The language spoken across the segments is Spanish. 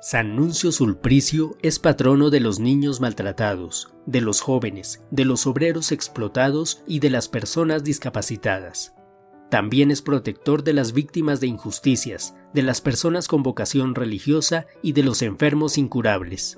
San Nuncio Sulpricio es patrono de los niños maltratados, de los jóvenes, de los obreros explotados y de las personas discapacitadas. También es protector de las víctimas de injusticias, de las personas con vocación religiosa y de los enfermos incurables.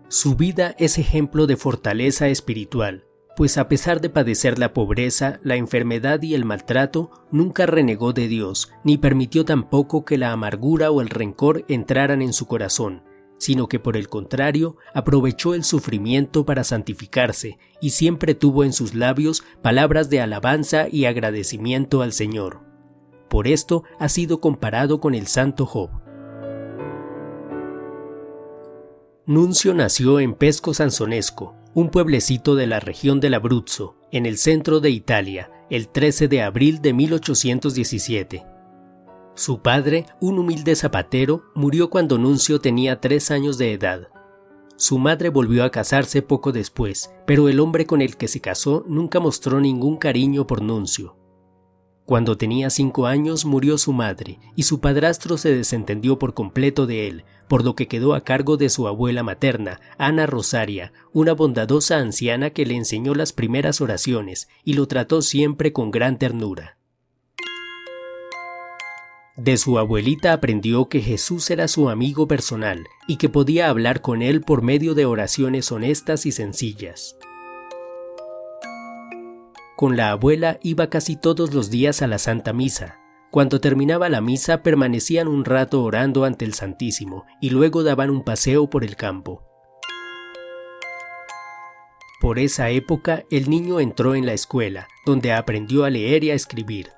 Su vida es ejemplo de fortaleza espiritual, pues a pesar de padecer la pobreza, la enfermedad y el maltrato, nunca renegó de Dios, ni permitió tampoco que la amargura o el rencor entraran en su corazón, sino que por el contrario, aprovechó el sufrimiento para santificarse y siempre tuvo en sus labios palabras de alabanza y agradecimiento al Señor. Por esto ha sido comparado con el santo Job. Nuncio nació en Pesco Sansonesco, un pueblecito de la región del Abruzzo, en el centro de Italia, el 13 de abril de 1817. Su padre, un humilde zapatero, murió cuando Nuncio tenía 3 años de edad. Su madre volvió a casarse poco después, pero el hombre con el que se casó nunca mostró ningún cariño por Nuncio. Cuando tenía 5 años murió su madre, y su padrastro se desentendió por completo de él, por lo que quedó a cargo de su abuela materna, Ana Rosaria, una bondadosa anciana que le enseñó las primeras oraciones y lo trató siempre con gran ternura. De su abuelita aprendió que Jesús era su amigo personal y que podía hablar con él por medio de oraciones honestas y sencillas. Con la abuela iba casi todos los días a la Santa Misa. Cuando terminaba la misa permanecían un rato orando ante el Santísimo y luego daban un paseo por el campo. Por esa época el niño entró en la escuela, donde aprendió a leer y a escribir.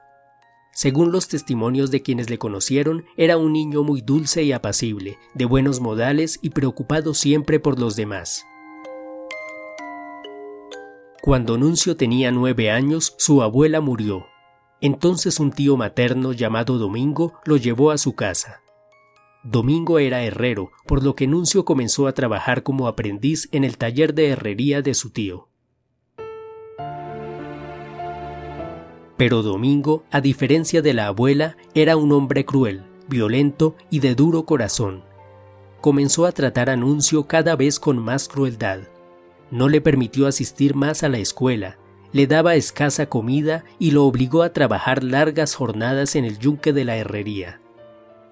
Según los testimonios de quienes le conocieron, era un niño muy dulce y apacible, de buenos modales y preocupado siempre por los demás. Cuando Nuncio tenía 9 años, su abuela murió. Entonces un tío materno llamado Domingo lo llevó a su casa. Domingo era herrero, por lo que Nuncio comenzó a trabajar como aprendiz en el taller de herrería de su tío. Pero Domingo, a diferencia de la abuela, era un hombre cruel, violento y de duro corazón. Comenzó a tratar a Nuncio cada vez con más crueldad. No le permitió asistir más a la escuela, le daba escasa comida y lo obligó a trabajar largas jornadas en el yunque de la herrería.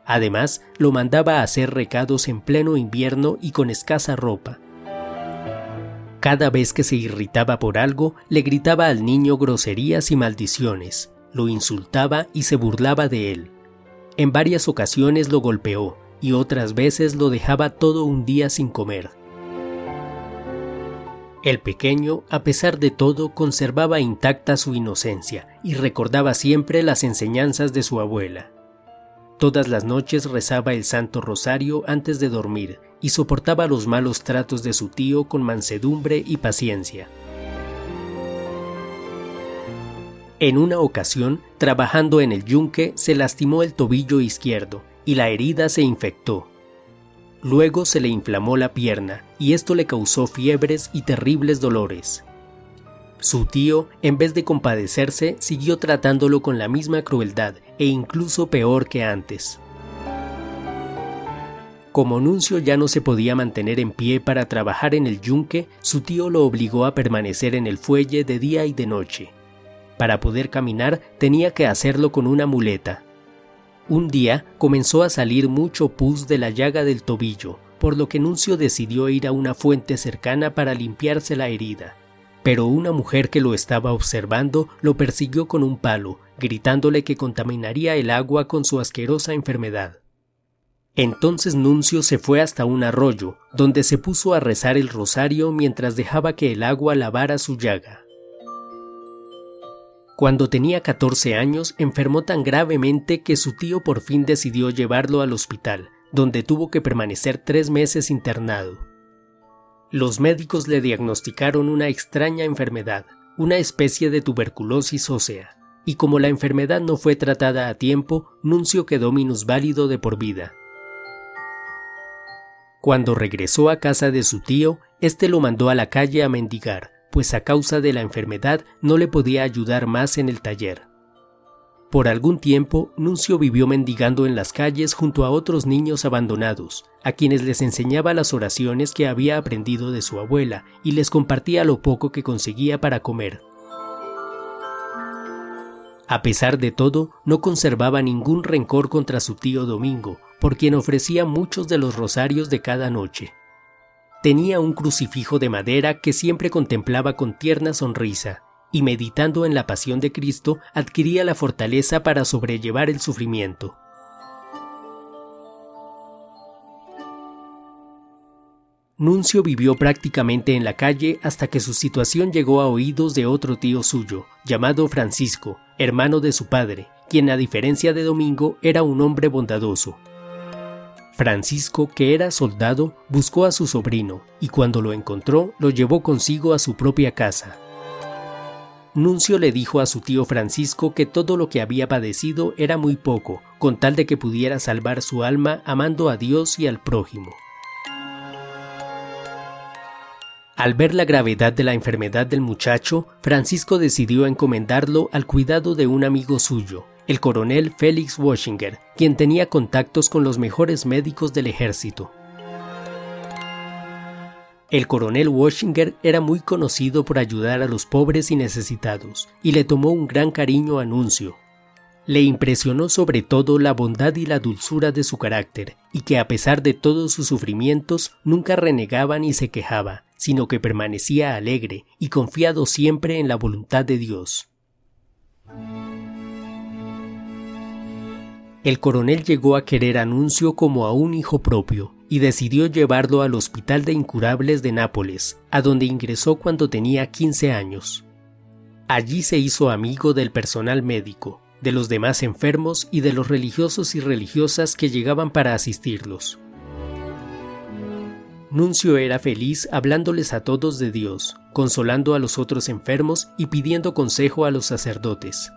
Además, lo mandaba a hacer recados en pleno invierno y con escasa ropa. Cada vez que se irritaba por algo, le gritaba al niño groserías y maldiciones, lo insultaba y se burlaba de él. En varias ocasiones lo golpeó y otras veces lo dejaba todo un día sin comer. El pequeño, a pesar de todo, conservaba intacta su inocencia y recordaba siempre las enseñanzas de su abuela. Todas las noches rezaba el Santo Rosario antes de dormir y soportaba los malos tratos de su tío con mansedumbre y paciencia. En una ocasión, trabajando en el yunque, se lastimó el tobillo izquierdo y la herida se infectó. Luego se le inflamó la pierna y esto le causó fiebres y terribles dolores. Su tío, en vez de compadecerse, siguió tratándolo con la misma crueldad e incluso peor que antes. Como Nuncio ya no se podía mantener en pie para trabajar en el yunque, su tío lo obligó a permanecer en el fuelle de día y de noche. Para poder caminar tenía que hacerlo con una muleta. Un día comenzó a salir mucho pus de la llaga del tobillo, por lo que Nuncio decidió ir a una fuente cercana para limpiarse la herida. Pero una mujer que lo estaba observando lo persiguió con un palo, gritándole que contaminaría el agua con su asquerosa enfermedad. Entonces Nuncio se fue hasta un arroyo, donde se puso a rezar el rosario mientras dejaba que el agua lavara su llaga. Cuando tenía 14 años, enfermó tan gravemente que su tío por fin decidió llevarlo al hospital, donde tuvo que permanecer 3 meses internado. Los médicos le diagnosticaron una extraña enfermedad, una especie de tuberculosis ósea, y como la enfermedad no fue tratada a tiempo, Nuncio quedó minusválido de por vida. Cuando regresó a casa de su tío, este lo mandó a la calle a mendigar, pues a causa de la enfermedad no le podía ayudar más en el taller. Por algún tiempo, Nuncio vivió mendigando en las calles junto a otros niños abandonados, a quienes les enseñaba las oraciones que había aprendido de su abuela y les compartía lo poco que conseguía para comer. A pesar de todo, no conservaba ningún rencor contra su tío Domingo, por quien ofrecía muchos de los rosarios de cada noche. Tenía un crucifijo de madera que siempre contemplaba con tierna sonrisa, y meditando en la pasión de Cristo, adquiría la fortaleza para sobrellevar el sufrimiento. Nuncio vivió prácticamente en la calle hasta que su situación llegó a oídos de otro tío suyo, llamado Francisco, hermano de su padre, quien a diferencia de Domingo era un hombre bondadoso. Francisco, que era soldado, buscó a su sobrino y cuando lo encontró lo llevó consigo a su propia casa. Nuncio le dijo a su tío Francisco que todo lo que había padecido era muy poco, con tal de que pudiera salvar su alma amando a Dios y al prójimo. Al ver la gravedad de la enfermedad del muchacho, Francisco decidió encomendarlo al cuidado de un amigo suyo, el coronel Félix Wöchinger, quien tenía contactos con los mejores médicos del ejército. El coronel Wöchinger era muy conocido por ayudar a los pobres y necesitados, y le tomó un gran cariño a Nuncio. Le impresionó sobre todo la bondad y la dulzura de su carácter, y que a pesar de todos sus sufrimientos nunca renegaba ni se quejaba, sino que permanecía alegre y confiado siempre en la voluntad de Dios. El coronel llegó a querer a Nuncio como a un hijo propio, y decidió llevarlo al Hospital de Incurables de Nápoles, a donde ingresó cuando tenía 15 años. Allí se hizo amigo del personal médico, de los demás enfermos y de los religiosos y religiosas que llegaban para asistirlos. Nuncio era feliz hablándoles a todos de Dios, consolando a los otros enfermos y pidiendo consejo a los sacerdotes.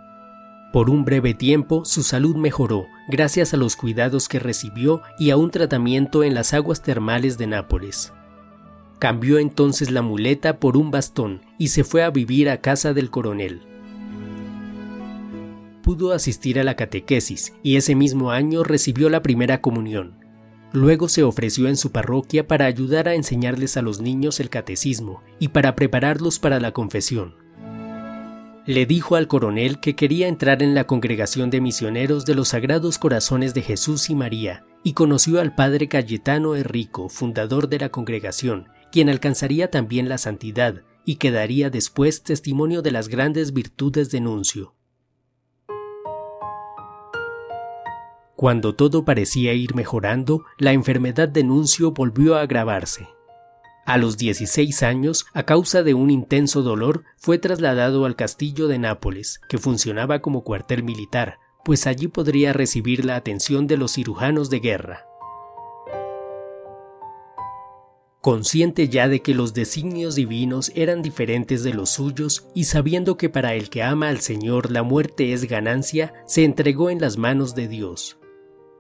Por un breve tiempo su salud mejoró gracias a los cuidados que recibió y a un tratamiento en las aguas termales de Nápoles. Cambió entonces la muleta por un bastón y se fue a vivir a casa del coronel. Pudo asistir a la catequesis y ese mismo año recibió la primera comunión. Luego se ofreció en su parroquia para ayudar a enseñarles a los niños el catecismo y para prepararlos para la confesión. Le dijo al coronel que quería entrar en la congregación de misioneros de los Sagrados Corazones de Jesús y María y conoció al padre Cayetano Enrico, fundador de la congregación, quien alcanzaría también la santidad y que daría después testimonio de las grandes virtudes de Nuncio. Cuando todo parecía ir mejorando, la enfermedad de Nuncio volvió a agravarse. A los 16 años, a causa de un intenso dolor, fue trasladado al castillo de Nápoles, que funcionaba como cuartel militar, pues allí podría recibir la atención de los cirujanos de guerra. Consciente ya de que los designios divinos eran diferentes de los suyos y sabiendo que para el que ama al Señor la muerte es ganancia, se entregó en las manos de Dios.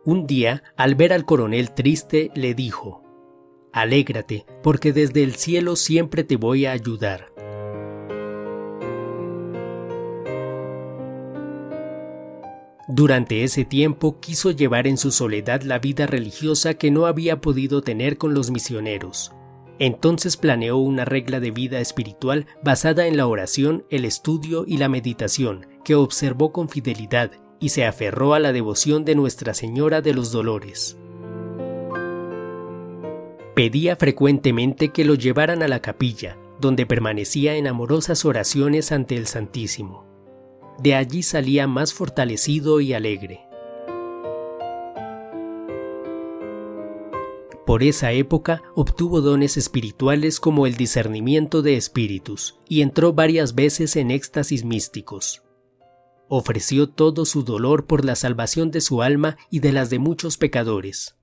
Un día, al ver al coronel triste, le dijo: «Alégrate, porque desde el cielo siempre te voy a ayudar». Durante ese tiempo quiso llevar en su soledad la vida religiosa que no había podido tener con los misioneros. Entonces planeó una regla de vida espiritual basada en la oración, el estudio y la meditación, que observó con fidelidad y se aferró a la devoción de Nuestra Señora de los Dolores. Pedía frecuentemente que lo llevaran a la capilla, donde permanecía en amorosas oraciones ante el Santísimo. De allí salía más fortalecido y alegre. Por esa época obtuvo dones espirituales como el discernimiento de espíritus y entró varias veces en éxtasis místicos. Ofreció todo su dolor por la salvación de su alma y de las de muchos pecadores.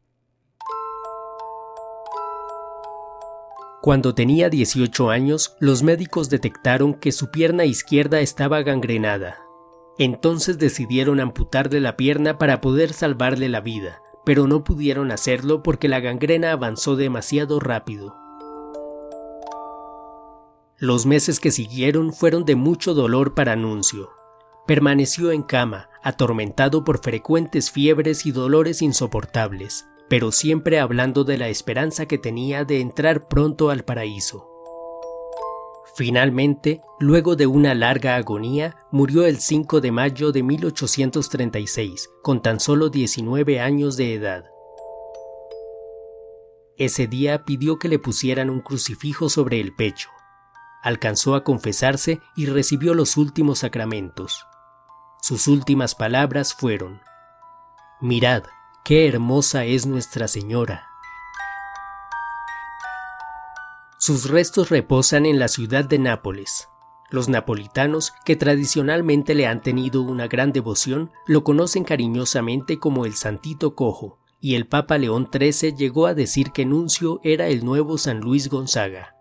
Cuando tenía 18 años, los médicos detectaron que su pierna izquierda estaba gangrenada. Entonces decidieron amputarle la pierna para poder salvarle la vida, pero no pudieron hacerlo porque la gangrena avanzó demasiado rápido. Los meses que siguieron fueron de mucho dolor para Nuncio. Permaneció en cama, atormentado por frecuentes fiebres y dolores insoportables, pero siempre hablando de la esperanza que tenía de entrar pronto al paraíso. Finalmente, luego de una larga agonía, murió el 5 de mayo de 1836, con tan solo 19 años de edad. Ese día pidió que le pusieran un crucifijo sobre el pecho. Alcanzó a confesarse y recibió los últimos sacramentos. Sus últimas palabras fueron: «Mirad, qué hermosa es Nuestra Señora». Sus restos reposan en la ciudad de Nápoles. Los napolitanos, que tradicionalmente le han tenido una gran devoción, lo conocen cariñosamente como el Santito Cojo, y el Papa León XIII llegó a decir que Nuncio era el nuevo San Luis Gonzaga.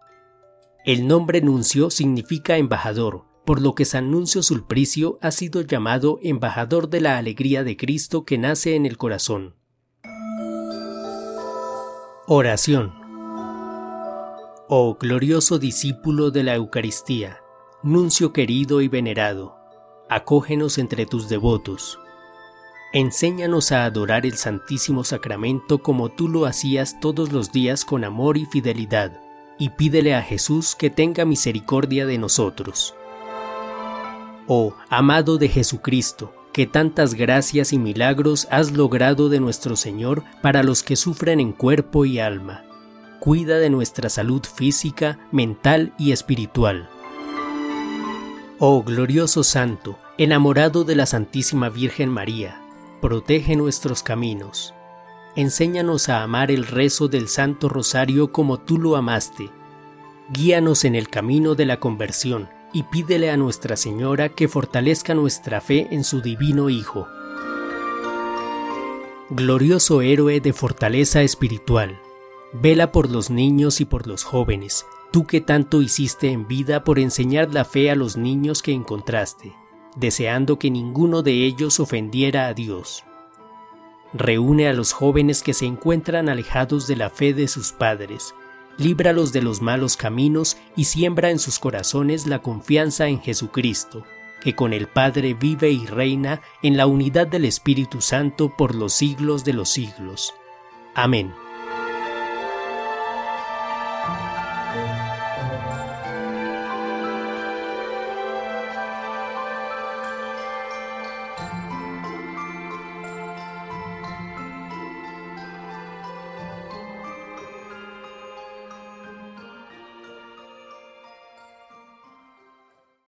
El nombre Nuncio significa embajador, por lo que San Nuncio Sulpicio ha sido llamado embajador de la alegría de Cristo que nace en el corazón. Oración. Oh glorioso discípulo de la Eucaristía, Nuncio querido y venerado, acógenos entre tus devotos. Enséñanos a adorar el Santísimo Sacramento como tú lo hacías todos los días con amor y fidelidad, y pídele a Jesús que tenga misericordia de nosotros. Oh amado de Jesucristo, que tantas gracias y milagros has logrado de nuestro Señor para los que sufren en cuerpo y alma. Cuida de nuestra salud física, mental y espiritual. Oh glorioso Santo, enamorado de la Santísima Virgen María, protege nuestros caminos. Enséñanos a amar el rezo del Santo Rosario como tú lo amaste. Guíanos en el camino de la conversión y pídele a Nuestra Señora que fortalezca nuestra fe en su divino Hijo. Glorioso héroe de fortaleza espiritual, vela por los niños y por los jóvenes, tú que tanto hiciste en vida por enseñar la fe a los niños que encontraste, deseando que ninguno de ellos ofendiera a Dios. Reúne a los jóvenes que se encuentran alejados de la fe de sus padres, líbralos de los malos caminos y siembra en sus corazones la confianza en Jesucristo, que con el Padre vive y reina en la unidad del Espíritu Santo por los siglos de los siglos. Amén.